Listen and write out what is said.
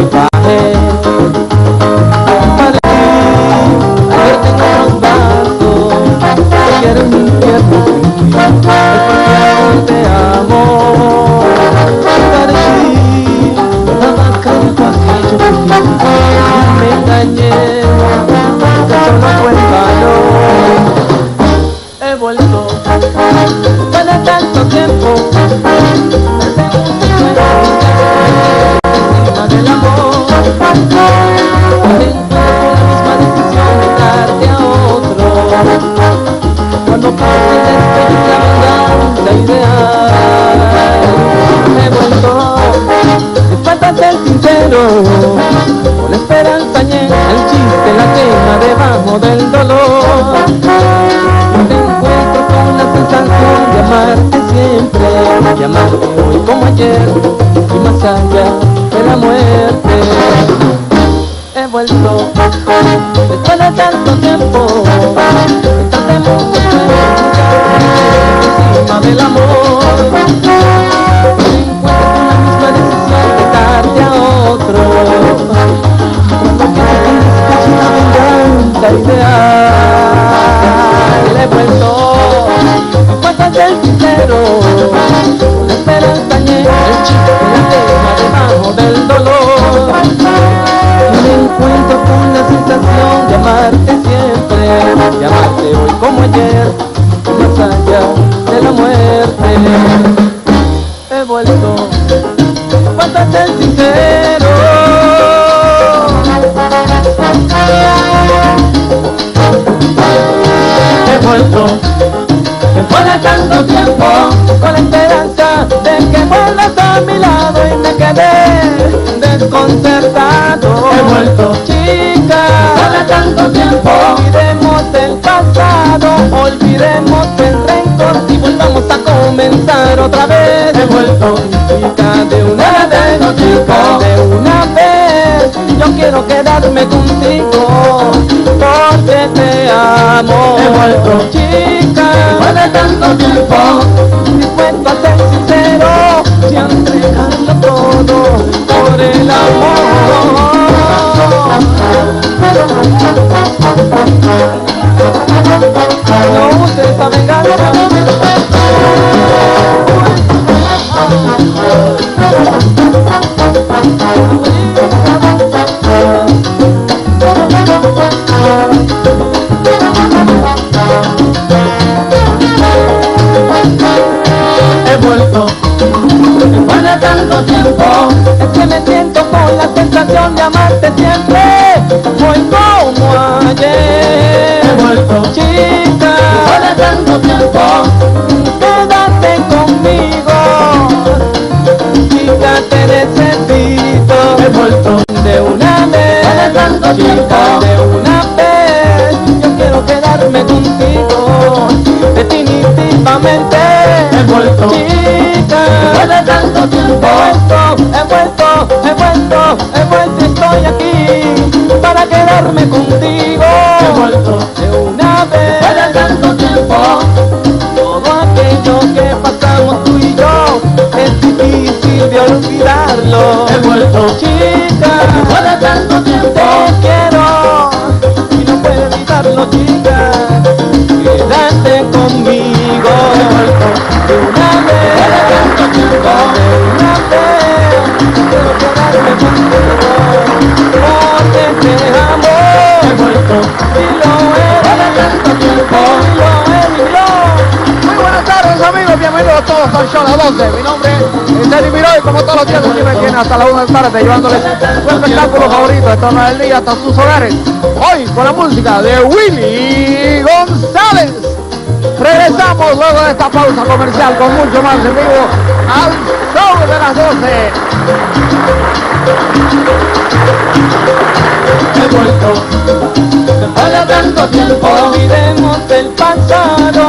equipaje. Para ti, ayer tengo los brazos, te quiero en mi infierno, es porque aún te amo. Para ti, nada creo aquello que me engañé, que solo fue en vano. He vuelto, después de tanto tiempo, encima del amor. Tengo la misma decisión de darte a otro. Cuando pase el despecho y la venganza ideal. He vuelto, después de ser sincero, con la esperanza y el chiste, la quema debajo del dolor. Te encuentro con la sensación de amarte siempre, de amarte hoy como ayer y más allá de la muerte. He vuelto después de tanto tiempo, estás en mundo encima del amor. Te encuentro con la misma decisión de darte a otro. Cuando pienso en despecho y la venganza ideal. He vuelto, después de ser sincero, con la esperanza y el chiste, la quema debajo del dolor. Me encuentro con la sensación de amarte siempre, de amarte hoy como ayer, más allá de la muerte. He vuelto, después de ser sincero. He vuelto, después de tanto tiempo, con la esperanza de que vuelvas a mi lado y me quedé desconcertado. He vuelto, chica, después de tanto tiempo, olvidemos el pasado, olvidemos el rencor y volvamos a comenzar otra vez. He vuelto, chica, de una vez, chica, de una vez, yo quiero quedarme contigo, porque te amo. He vuelto, chica, después de tanto tiempo, dispuesto a ser sincero y a entregarlo todo por el amor. No uses esa venganza. He vuelto, después de tanto tiempo, es que me siento con la sensación de amarte siempre, hoy como ayer. He vuelto, chica, después de tanto tiempo, quédate conmigo, chica, te necesito. He vuelto, de una vez, después de tanto tiempo, de una vez, yo quiero quedarme contigo, definitivamente. He vuelto, chica, después de tanto tiempo, he vuelto, estoy aquí para quedarme contigo. He vuelto, de una vez, después de tanto tiempo, todo aquello que pasamos tú y yo es difícil de olvidarlo. He vuelto, chica, después de tanto tiempo, te quiero y no puedo evitarlo, chica, quédate conmigo. He vuelto, de una vez, de tanto tiempo, de una vez, quiero quedarme contigo, porque te amo. He vuelto, y lo eres, de tanto tiempo, y lo eres yo. Muy buenas tardes, amigos, bienvenidos a todos al show de las 12. Mi nombre es Eddie Miró y como todos los días aquí me tiene hasta la 1 de la tarde llevándoles su espectáculo favorito de torno del día hasta sus hogares. Hoy con la música de Willy González. Regresamos luego de esta pausa comercial con mucho más en vivo al show de las 12. He vuelto, después de tanto tiempo, olvidemos el pasado,